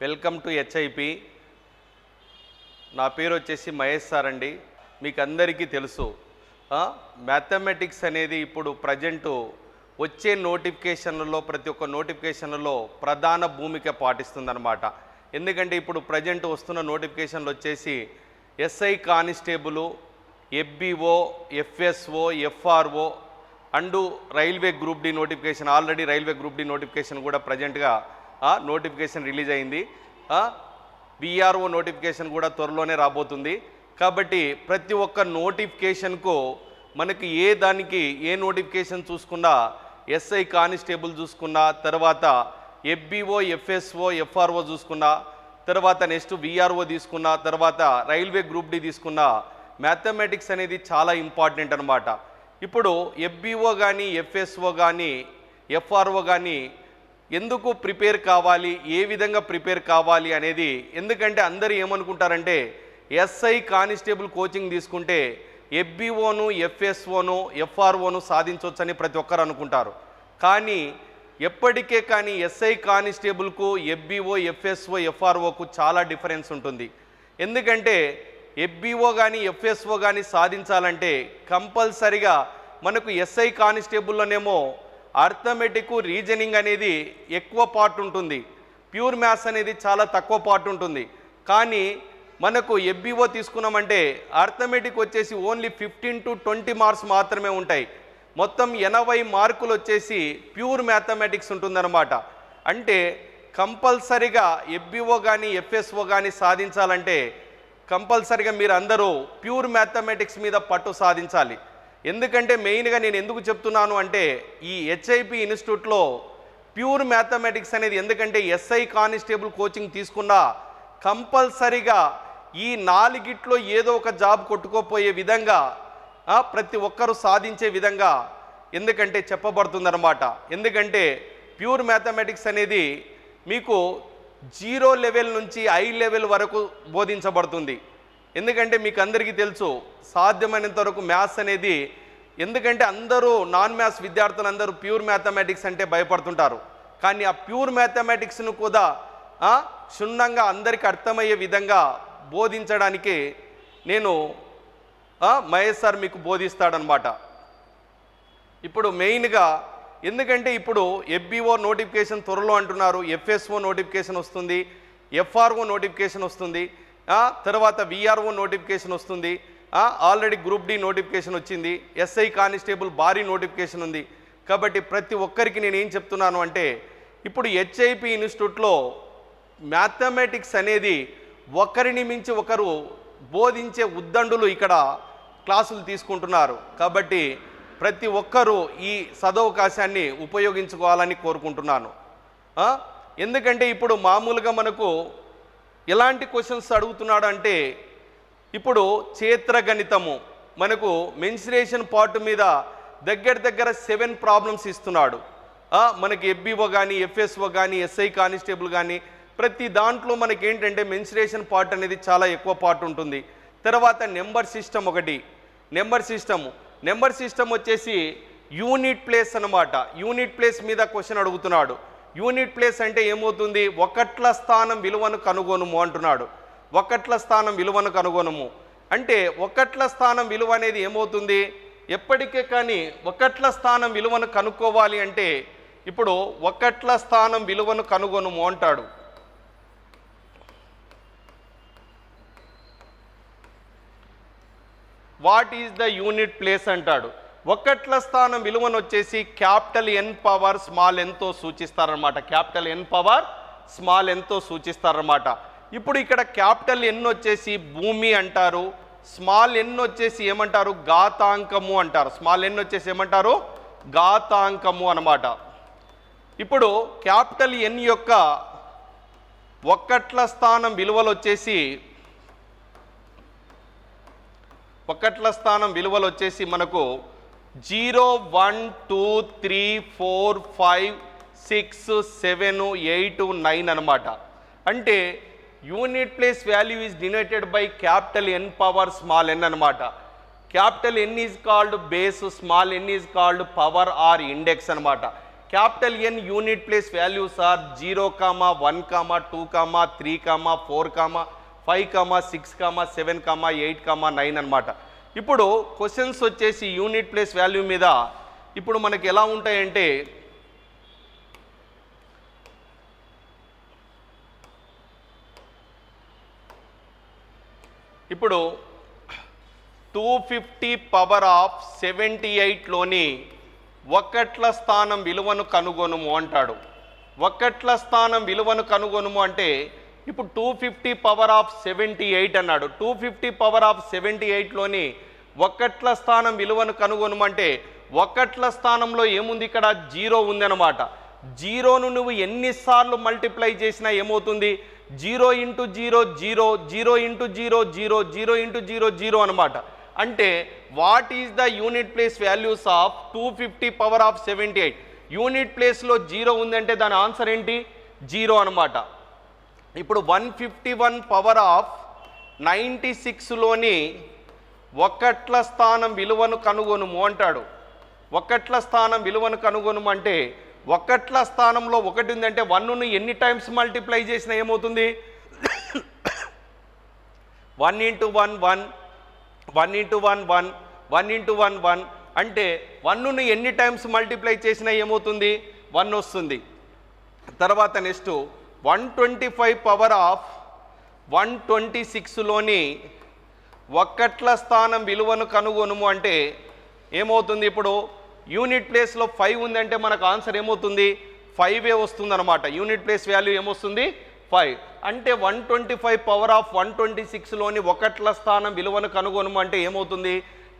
Welcome to HIP. నా పేరు వచ్చేసి మహేష్ సార్ అండి. మీకు అందరికీ తెలుసు మ్యాథమెటిక్స్ అనేది ఇప్పుడు ప్రజెంటు వచ్చే నోటిఫికేషన్లలో ప్రతి ఒక్క నోటిఫికేషన్లలో ప్రధాన భూమిక పాటిస్తుందన్నమాట. ఎందుకంటే ఇప్పుడు ప్రజెంట్ వస్తున్న నోటిఫికేషన్లు వచ్చేసి SI constable, FBO, FSO, FRO and railway group D notification. Already railway group D notification కూడా ప్రజెంట్గా నోటిఫికేషన్ రిలీజ్ అయింది. విఆర్ఓ నోటిఫికేషన్ కూడా త్వరలోనే రాబోతుంది. కాబట్టి ప్రతి ఒక్క నోటిఫికేషన్కు మనకి ఏ నోటిఫికేషన్ చూసుకున్నా, ఎస్ఐ కానిస్టేబుల్ చూసుకున్నా, తర్వాత ఎఫ్బిఓ, ఎఫ్ఎస్ఓ, ఎఫ్ఆర్ఓ చూసుకున్నా, తర్వాత నెక్స్ట్ విఆర్ఓ తీసుకున్నా, తర్వాత రైల్వే గ్రూప్ డి తీసుకున్నా, మ్యాథమెటిక్స్ అనేది చాలా ఇంపార్టెంట్ అనమాట. ఇప్పుడు ఎఫ్బిఓ కానీ, ఎఫ్ఎస్ఓ కానీ, ఎఫ్ఆర్ఓ కానీ ఎందుకు ప్రిపేర్ కావాలి, ఏ విధంగా ప్రిపేర్ కావాలి అనేది, ఎందుకంటే అందరూ ఏమనుకుంటారంటే ఎస్ఐ కానిస్టేబుల్ కోచింగ్ తీసుకుంటే ఎఫ్బిఓను, ఎఫ్ఎస్ఓను, ఎఫ్ఆర్ఓను సాధించవచ్చని ప్రతి ఒక్కరు అనుకుంటారు. కానీ ఎప్పటికే కానీ ఎస్ఐ కానిస్టేబుల్కు, ఎఫ్బిఓ, ఎఫ్ఎస్ఓ, ఎఫ్ఆర్ఓకు చాలా డిఫరెన్స్ ఉంటుంది. ఎందుకంటే ఎఫ్బిఓ కానీ, ఎఫ్ఎస్ఓ కానీ సాధించాలంటే కంపల్సరిగా మనకు ఎస్ఐ కానిస్టేబుల్లోనేమో అర్థమెటిక్, రీజనింగ్ అనేది ఎక్కువ పార్ట్ ఉంటుంది, ప్యూర్ మ్యాథ్స్ అనేది చాలా తక్కువ పార్ట్ ఉంటుంది. కానీ మనకు ఎఫ్బిఓ తీసుకున్నామంటే అర్థమెటిక్ వచ్చేసి ఓన్లీ 15 to 20 మార్క్స్ మాత్రమే ఉంటాయి. మొత్తం 80 మార్కులు వచ్చేసి ప్యూర్ మ్యాథమెటిక్స్ ఉంటుందన్నమాట. అంటే కంపల్సరిగా ఎఫ్బిఓ కానీ, ఎఫ్ఎస్ఓ కానీ సాధించాలంటే కంపల్సరిగా మీరు అందరూ ప్యూర్ మ్యాథమెటిక్స్ మీద పట్టు సాధించాలి. ఎందుకంటే మెయిన్గా నేను ఎందుకు చెప్తున్నాను అంటే ఈ హెచ్ఐపి ఇన్స్టిట్యూట్లో ప్యూర్ మ్యాథమెటిక్స్ అనేది, ఎందుకంటే ఎస్ఐ కానిస్టేబుల్ కోచింగ్ తీసుకున్నా కంపల్సరిగా ఈ 4గిట్లో ఏదో ఒక జాబ్ కొట్టుకోపోయే విధంగా ప్రతి ఒక్కరూ సాధించే విధంగా ఎందుకంటే చెప్పబడుతుందన్నమాట. ఎందుకంటే ప్యూర్ మ్యాథమెటిక్స్ అనేది మీకు 0 లెవెల్ నుంచి హై లెవెల్ వరకు బోధించబడుతుంది. ఎందుకంటే మీకు అందరికీ తెలుసు సాధ్యమైనంత వరకు మ్యాథ్స్ అనేది, ఎందుకంటే అందరూ నాన్ మ్యాథ్స్ విద్యార్థులందరూ ప్యూర్ మ్యాథమెటిక్స్ అంటే భయపడుతుంటారు. కానీ ఆ ప్యూర్ మ్యాథమెటిక్స్ను కూడా క్షుణ్ణంగా అందరికీ అర్థమయ్యే విధంగా బోధించడానికి నేను మహేష్ సార్ మీకు బోధిస్తాడనమాట. ఇప్పుడు మెయిన్గా ఎందుకంటే ఇప్పుడు ఎఫ్బిఓ నోటిఫికేషన్ త్వరలో అంటున్నారు, ఎఫ్ఎస్ఓ నోటిఫికేషన్ వస్తుంది, ఎఫ్ఆర్ఓ నోటిఫికేషన్ వస్తుంది, తర్వాత విఆర్ఓ నోటిఫికేషన్ వస్తుంది, ఆల్రెడీ గ్రూప్ డి నోటిఫికేషన్ వచ్చింది, ఎస్ఐ కానిస్టేబుల్ భారీ నోటిఫికేషన్ ఉంది. కాబట్టి ప్రతి ఒక్కరికి నేను ఏం చెప్తున్నాను అంటే ఇప్పుడు హెచ్ఐపి ఇన్స్టిట్యూట్లో మ్యాథమెటిక్స్ అనేది ఒకరిని మించి ఒకరు బోధించే ఉద్దండులు ఇక్కడ క్లాసులు తీసుకుంటున్నారు. కాబట్టి ప్రతి ఒక్కరూ ఈ సదవకాశాన్ని ఉపయోగించుకోవాలని కోరుకుంటున్నాను. ఎందుకంటే ఇప్పుడు మామూలుగా మనకు ఎలాంటి క్వశ్చన్స్ అడుగుతున్నాడు అంటే ఇప్పుడు క్షేత్రగణితము మనకు మెన్సురేషన్ పార్ట్ మీద దగ్గర 7 ప్రాబ్లమ్స్ ఇస్తున్నాడు. మనకి ఎఫ్బిఓ కానీ, ఎఫ్ఎస్ఓ కానీ, ఎస్ఐ కానిస్టేబుల్ కానీ ప్రతి దాంట్లో మనకి ఏంటంటే మెన్సురేషన్ పార్ట్ అనేది చాలా ఎక్కువ పార్ట్ ఉంటుంది. తర్వాత నెంబర్ సిస్టమ్ వచ్చేసి యూనిట్ ప్లేస్ అన్నమాట. యూనిట్ ప్లేస్ మీద క్వశ్చన్ అడుగుతున్నాడు. యూనిట్ ప్లేస్ అంటే ఏమవుతుంది, ఒకట్ల స్థానం విలువను కనుగొనుము అంటున్నాడు. ఒకట్ల స్థానం విలువను కనుగొనుము అంటే ఒకట్ల స్థానం విలువ అనేది ఏమవుతుంది, ఎప్పటికే కానీ ఒకట్ల స్థానం విలువను కనుక్కోవాలి అంటే ఇప్పుడు ఒకట్ల స్థానం విలువను కనుగొనుము అంటాడు. What is the unit place అంటాడు. ఒకట్ల స్థానం విలువను వచ్చేసి క్యాపిటల్ ఎన్ పవర్ స్మాల్ ఎన్తో సూచిస్తారనమాట. క్యాపిటల్ ఎన్ పవర్ స్మాల్ ఎన్తో సూచిస్తారనమాట. ఇప్పుడు ఇక్కడ క్యాపిటల్ ఎన్ వచ్చేసి భూమి అంటారు, స్మాల్ ఎన్ వచ్చేసి ఏమంటారు, ఘాతాంకము అంటారు. స్మాల్ ఎన్ వచ్చేసి ఏమంటారు, ఘాతాంకము అన్నమాట. ఇప్పుడు క్యాపిటల్ ఎన్ యొక్క ఒకట్ల స్థానం విలువలు వచ్చేసి మనకు 0, 1, 2, 3, 4, 5, 6, 7, 8, 9 అనమాట. అంటే unit place value is denoted by capital N power small N అనమాట. Capital N is called base, small N is called power or index అనమాట. Capital N unit place values are 0, 1, 2, 3, 4, 5, 6, 7, 8, 9 అనమాట. ఇప్పుడు క్వశ్చన్స్ వచ్చేసి యూనిట్ ప్లేస్ వాల్యూ మీద ఇప్పుడు మనకి ఎలా ఉంటాయంటే ఇప్పుడు 250 పవర్ ఆఫ్ 78లోని ఒకట్ల స్థానం విలువను కనుగొనుము అంటాడు. ఒకట్ల స్థానం విలువను కనుగొనుము అంటే ఇప్పుడు 250 పవర్ ఆఫ్ 78 అన్నాడు. 250 పవర్ ఆఫ్ 78లోని ఒకట్ల స్థానం విలువను కనుగొనుము అంటే ఒకట్ల స్థానంలో ఏముంది, ఇక్కడ 0 ఉందన్నమాట. 0ను నువ్వు ఎన్నిసార్లు మల్టిప్లై చేసినా ఏమవుతుంది, 0 × 0 0, 0 × 0 0, 0 × 0 0 అనమాట. అంటే what is the unit place values of 250 power of 78? Unit ప్లేస్లో 0 ఉందంటే దాని ఆన్సర్ ఏంటి, 0 అనమాట. ఇప్పుడు 151 పవర్ ఆఫ్ 96లోని ఒకట్ల స్థానం విలువను కనుగొనుము అంటాడు. ఒకట్ల స్థానం విలువను కనుగొనుము అంటే ఒకట్ల స్థానంలో 1 ఉందంటే 1ను ఎన్ని టైమ్స్ మల్టిప్లై చేసినా ఏమవుతుంది, 1 × 1 1, 1 × 1 1, 1 × 1 1 అంటే 1ను ఎన్ని టైమ్స్ మల్టిప్లై చేసినా ఏమవుతుంది, 1 వస్తుంది. తర్వాత నెక్స్ట్ 125 పవర్ ఆఫ్ 126లోని ఒకట్ల స్థానం విలువను కనుగొనుము అంటే ఏమవుతుంది, ఇప్పుడు యూనిట్ ప్లేస్లో 5 ఉందంటే మనకు ఆన్సర్ ఏమవుతుంది, 5 వస్తుంది అనమాట. యూనిట్ ప్లేస్ వాల్యూ ఏమొస్తుంది, 5. అంటే 125 పవర్ ఆఫ్ 126లోని ఒకట్ల స్థానం విలువను కనుగొనుము అంటే ఏమవుతుంది,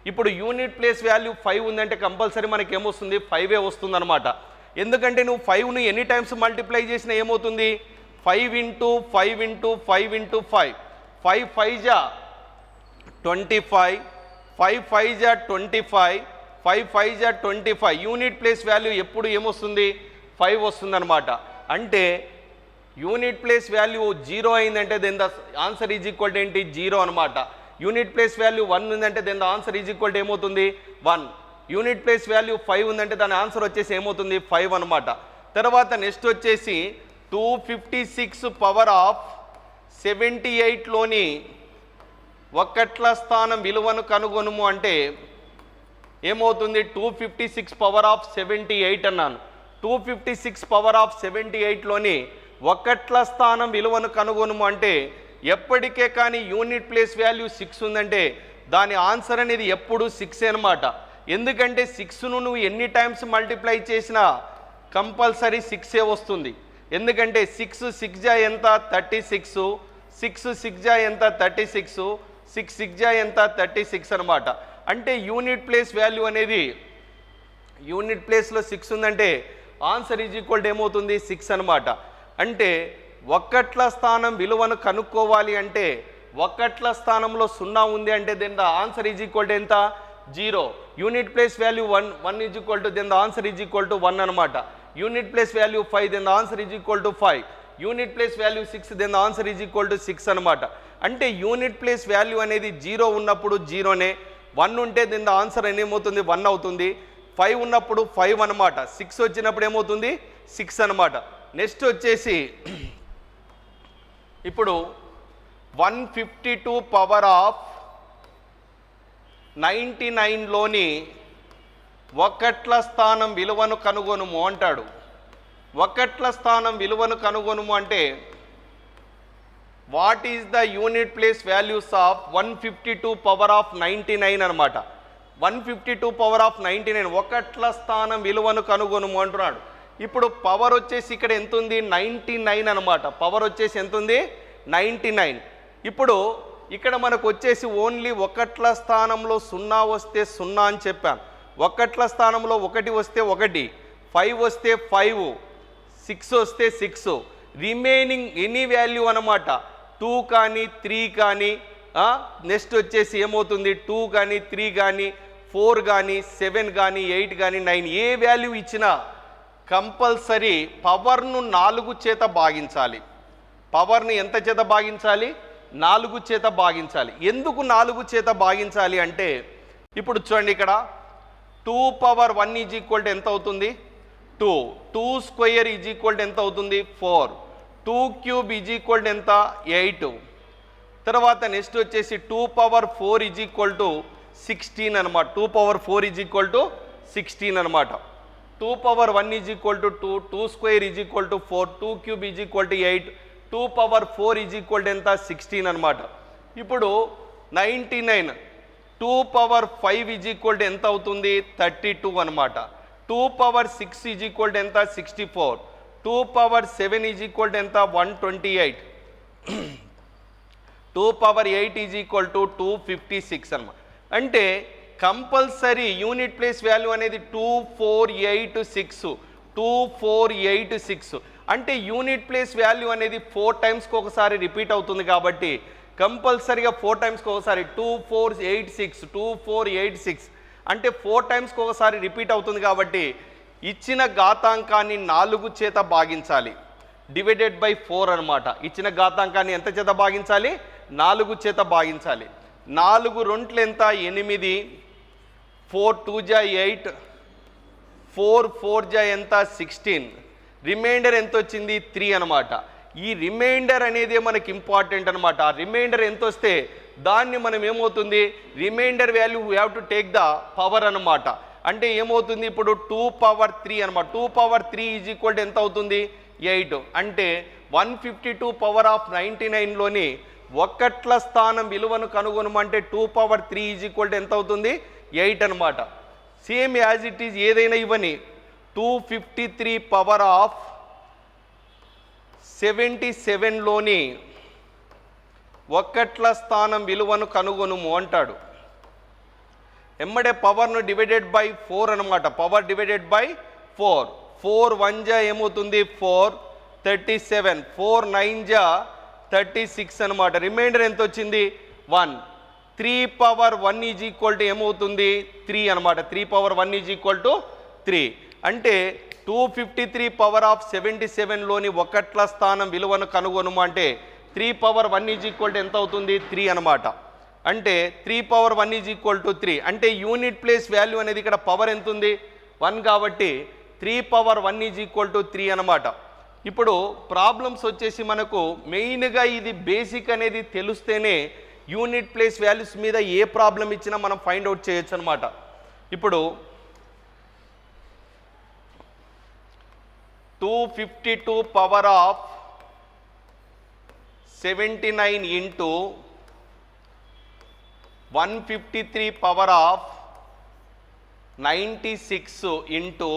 ఇప్పుడు యూనిట్ ప్లేస్ వాల్యూ 5 ఉందంటే కంపల్సరీ మనకి ఏమొస్తుంది, 5 వస్తుంది అనమాట. ఎందుకంటే నువ్వు 5ను ఎన్ని టైమ్స్ మల్టిప్లై చేసినా ఏమవుతుంది, 5 × 5 × 5 × 5, 5 5 జా 25, 5 5 జా 25, 5 5 జా 25. యూనిట్ ప్లేస్ వాల్యూ ఎప్పుడు ఏమొస్తుంది, 5 వస్తుంది అనమాట. అంటే యూనిట్ ప్లేస్ వాల్యూ 0 అయిందంటే then the answer is equal to ఏంటి, 0 అనమాట. యూనిట్ ప్లేస్ వాల్యూ 1 ఉందంటే then the answer is equal to ఏమవుతుంది, 1. యూనిట్ ప్లేస్ వాల్యూ 5 ఉందంటే దాని ఆన్సర్ వచ్చేసి ఏమవుతుంది, 5 అనమాట. తర్వాత నెక్స్ట్ వచ్చేసి 256 పవర్ ఆఫ్ 78లోని ఒకట్ల స్థానం విలువను కనుగొనుము అంటే ఏమవుతుంది, 256 పవర్ ఆఫ్ 78 అన్నాను. 256 పవర్ ఆఫ్ 78లోని ఒకట్ల స్థానం విలువను కనుగొనుము అంటే ఎప్పటికే కానీ యూనిట్ ప్లేస్ వాల్యూ 6 ఉందంటే దాని ఆన్సర్ అనేది ఎప్పుడు 6 అనమాట. ఎందుకంటే 6ను నువ్వు ఎన్ని టైమ్స్ మల్టిప్లై చేసినా కంపల్సరీ 6 వస్తుంది. ఎందుకంటే 6 6 జా ఎంత, 36, 6 6 జా ఎంత, 36, 6 6 జా ఎంత, 36 అనమాట. అంటే యూనిట్ ప్లేస్ వాల్యూ అనేది యూనిట్ ప్లేస్లో 6 ఉందంటే ఆన్సర్ ఈజ్ ఈక్వల్ టు ఏమవుతుంది, 6 అనమాట. అంటే ఒకట్ల స్థానం విలువను కనుక్కోవాలి అంటే ఒకట్ల స్థానంలో 0 ఉంది అంటే then the answer is equal to ఎంత, 0. Unit place value 1 is equal to then the answer is equal to 1 అనమాట. Unit place value 5 then the answer is equal to 5. Unit place value 6 then the answer is equal to 6 అనమాట. అంటే unit place value అనేది 0 ఉన్నప్పుడు 0నే, 1 ఉంటే then the answer ఏమవుతుంది, 1 అవుతుంది. 5 ఉన్నప్పుడు 5 అనమాట. 6 వచ్చినప్పుడు ఏమవుతుంది, 6 అనమాట. నెక్స్ట్ వచ్చేసి ఇప్పుడు 152 పవర్ ఆఫ్ 99లోని ఒకట్ల స్థానం విలువను కనుగొనుము అంటాడు. ఒకట్ల స్థానం విలువను కనుగొనుము అంటే what is the unit place values of 152 power of 99 అనమాట. 152 పవర్ ఆఫ్ 99 ఒకట్ల స్థానం విలువను కనుగొనుము అంటున్నాడు. ఇప్పుడు పవర్ వచ్చేసి ఇక్కడ ఎంత ఉంది, 99 అనమాట. పవర్ వచ్చేసి ఎంత ఉంది, 99. ఇప్పుడు ఇక్కడ మనకు వచ్చేసి ఓన్లీ ఒకట్ల స్థానంలో 0 వస్తే 0 అని చెప్పాను. ఒకట్ల స్థానంలో 1 వస్తే 1, 5 వస్తే 5, 6 వస్తే 6, రిమైనింగ్ ఎనీ వాల్యూ అనమాట. 2 కానీ 3 కానీ నెక్స్ట్ వచ్చేసి ఏమవుతుంది, 2 కానీ 3 కానీ 4 కానీ 7 కానీ 8 కానీ 9 ఏ వాల్యూ ఇచ్చినా కంపల్సరీ పవర్ను 4 చేత భాగించాలి. పవర్ని ఎంత చేత భాగించాలి, 4 చేత భాగించాలి. ఎందుకు 4 చేత భాగించాలి అంటే ఇప్పుడు చూడండి, ఇక్కడ 2 పవర్ 1 ఈజ్ ఈక్వల్ టు ఎంత అవుతుంది, 2. 2 స్క్వేర్ ఈజ్ ఈక్వల్ ఎంత అవుతుంది 4. 2 క్యూబ్ ఈజ్ ఈక్వల్ ఎంత 8. తర్వాత నెక్స్ట్ వచ్చేసి 2 పవర్ 4 ఈజ్ ఈక్వల్ టు 16 అనమాట. 2 పవర్ 4 ఈజ్ ఈక్వల్ టు 16 అనమాట. 2 power 1 is equal to 2. 2 square is equal to 4. 2 cube is equal to 8. 2 power 4 is equal to ఎంత 16 అనమాట. ఇప్పుడు 99 2 పవర్ 5 ఈజ్ ఈక్వల్ టు ఎంత అవుతుంది 32 అనమాట. 2 పవర్ 6 ఈజ్ ఈక్వల్ టు ఎంత 64. 2 power 7 is equal to ఎంత 128. 2 power 8 is equal to 256 అనమాట. అంటే కంపల్సరీ యూనిట్ ప్లేస్ వాల్యూ అనేది 2486. 2486 అంటే యూనిట్ ప్లేస్ వాల్యూ అనేది 4 టైమ్స్కి ఒకసారి రిపీట్ అవుతుంది కాబట్టి కంపల్సరీగా 4 టైమ్స్కి ఒకసారి 2486. 2486 అంటే 4 టైమ్స్కి ఒకసారి రిపీట్ అవుతుంది కాబట్టి ఇచ్చిన ఘాతాంకాన్ని 4 చేత భాగించాలి. డివైడెడ్ బై 4 అనమాట. ఇచ్చిన ఘాతాంకాన్ని ఎంత చేత భాగించాలి 4 చేత భాగించాలి. 4 రెంట్లు ఎంత 8. 4 2 జా 8. 4 4 జా ఎంత 16. రిమైండర్ ఎంత వచ్చింది 3 అనమాట. ఈ రిమైండర్ అనేది మనకి ఇంపార్టెంట్ అనమాట. ఆ రిమైండర్ ఎంత వస్తే దాన్ని మనం ఏమవుతుంది remainder value we have to take the power అనమాట. అంటే ఏమవుతుంది ఇప్పుడు 2 పవర్ 3 అనమాట. 2 పవర్ 3 ఈజ్ ఈక్వల్ టు ఎంత అవుతుంది 8. అంటే 152 పవర్ ఆఫ్ 99లోని ఒక్కట్ల స్థానం విలువను కనుగొనమంటే 2 పవర్ 3 ఈజ్ ఈక్వల్ టు ఎంత అవుతుంది 8 అనమాట. సేమ్ యాజ్ ఇట్ ఈజ్ ఏదైనా ఇవ్వని 253 పవర్ ఆఫ్ 77లోని ఒక్కట్ల స్థానం విలువను కనుగొనుము అంటాడు. ఎమ్మడే పవర్ను డివైడెడ్ బై 4 అనమాట. Power divided by 4. 4 1 జా ఏమవుతుంది 4. 37. 4 9 జా 36 అనమాట. రిమైండర్ ఎంత వచ్చింది 1. 3 పవర్ 1 ఈజ్ ఈక్వల్ టు ఏమవుతుంది 3 అనమాట. 3 పవర్ 1 ఈజ్ ఈక్వల్ టు 3. అంటే 253 పవర్ ఆఫ్ 77లోని ఒకట్ల స్థానం విలువను కనుగొనుము అంటే 3 పవర్ 1 ఈజ్ ఈక్వల్ టు ఎంత అవుతుంది 3 అనమాట. అంటే 3 పవర్ 1 ఈజ్ ఈక్వల్ టు 3. అంటే యూనిట్ ప్లేస్ వాల్యూ అనేది ఇక్కడ పవర్ ఎంత ఉంది 1 కాబట్టి 3 పవర్ 1 ఈజ్ ఈక్వల్ టు 3 అనమాట. ఇప్పుడు ప్రాబ్లమ్స్ వచ్చేసి మనకు మెయిన్గా ఇది బేసిక్ అనేది తెలిస్తేనే యూనిట్ ప్లేస్ వాల్యూస్ మీద ఏ ప్రాబ్లం ఇచ్చినా మనం ఫైండ్ అవుట్ చేయొచ్చు అనమాట. ఇప్పుడు 252 power of 79 into 153 power of 96 into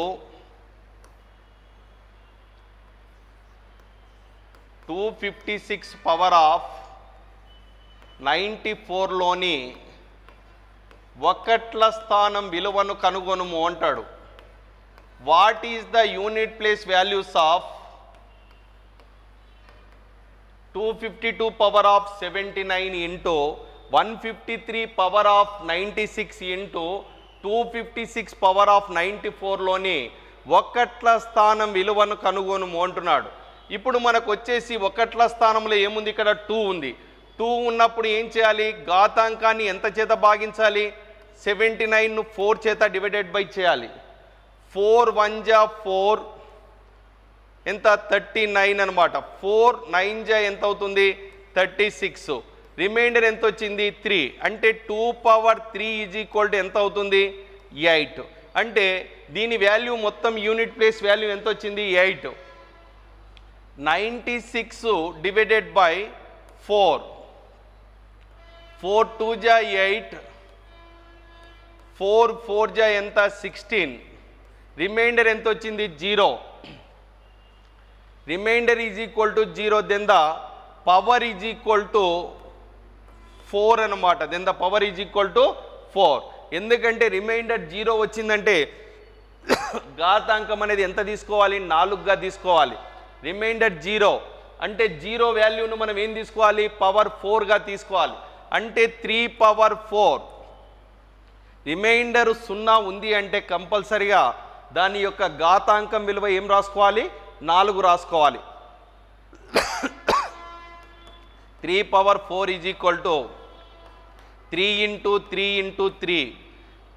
256 power of 94లోని ఒకట్ల స్థానం విలువను కనుగొనుము అంటాడు. What is the unit place values of 252 power of 79 into 153 power of 96 into 256 power of 94లోని ఒకట్ల స్థానం విలువను కనుగొనుము అంటున్నాడు. ఇప్పుడు మనకు వచ్చేసి ఒకట్ల స్థానంలో ఏముంది ఇక్కడ 2 ఉంది. 2 ఉన్నప్పుడు ఏం చేయాలి ఘాతాంకాన్ని ఎంత చేత భాగించాలి 79ను 4 చేత డివైడెడ్ బై చేయాలి. 4 1 జా 4 ఎంత 39 అనమాట. 4 9 జా ఎంత అవుతుంది 36. రిమైండర్ ఎంత వచ్చింది 3. అంటే 2 పవర్ 3 ఈజ్ ఈక్వల్ టు ఎంత అవుతుంది 8. అంటే దీని వాల్యూ మొత్తం యూనిట్ ప్లేస్ వాల్యూ ఎంత వచ్చింది 8. 96 డివైడెడ్ బై 4. 4 2 జా 8. 4 4 జా ఎంత 16. రిమైండర్ ఎంత వచ్చింది 0. Remainder is equal to 0. Then the power is equal to 4 అనమాట. Then the power is equal to 4. ఎందుకంటే రిమైండర్ 0 వచ్చిందంటే ఘాతాంకం అనేది ఎంత తీసుకోవాలి 4గా తీసుకోవాలి. రిమైండర్ 0 అంటే 0 వాల్యూను మనం ఏం తీసుకోవాలి పవర్ 4గా తీసుకోవాలి. అంటే 3 పవర్ 4. రిమైండర్ 0 ఉంది అంటే కంపల్సరిగా దాని యొక్క ఘాతాంకం విలువ ఏం రాసుకోవాలి 4 రాసుకోవాలి. 3 power 4 is equal to 3 into 3 into 3.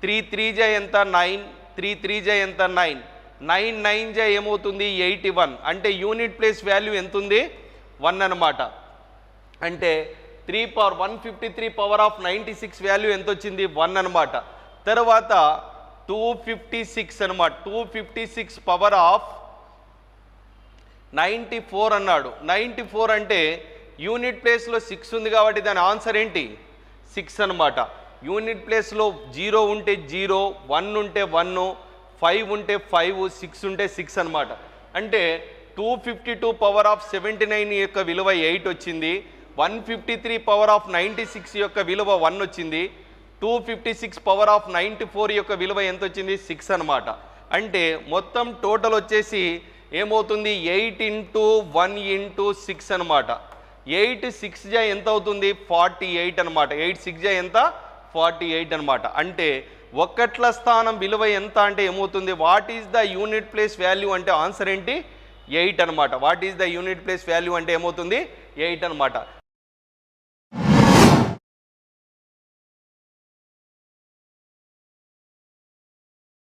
3 3 జా ఎంత 9. 3 3 జా ఎంత 9. 9 9 జా ఏమవుతుంది 81, అంటే యూనిట్ ప్లేస్ వాల్యూ ఎంత ఉంది 1 అనమాట. అంటే 3 పవర్ 153 పవర్ ఆఫ్ 96 వాల్యూ ఎంత వచ్చింది 1 అనమాట. తర్వాత 256 అనమాట, 256 పవర్ ఆఫ్ 94 అన్నాడు. 94 అంటే యూనిట్ ప్లేస్లో 6 ఉంది కాబట్టి దాని ఆన్సర్ ఏంటి 6 అనమాట. యూనిట్ ప్లేస్లో 0 ఉంటే 0, 1 ఉంటే 1, 5 ఉంటే 5, 6 ఉంటే 6 అనమాట. అంటే 252 పవర్ ఆఫ్ 79 యొక్క విలువ 8 వచ్చింది, 153 పవర్ ఆఫ్ 96 యొక్క విలువ 1 వచ్చింది, 256 పవర్ ఆఫ్ 94 యొక్క విలువ ఎంత వచ్చింది 6 అనమాట. అంటే మొత్తం టోటల్ వచ్చేసి ఏమవుతుంది 8 ఇంటూ 1 ఇంటూ 6 అనమాట. 8 6 జా ఎంత అవుతుంది 48 అనమాట. 8 6 జా ఎంత 48 అనమాట. అంటే ఒక్కట్ల స్థానం విలువ ఎంత అంటే ఏమవుతుంది, what is the unit place value అంటే ఆన్సర్ ఏంటి 8 అనమాట. What is the unit place value అంటే ఏమవుతుంది 8 అనమాట.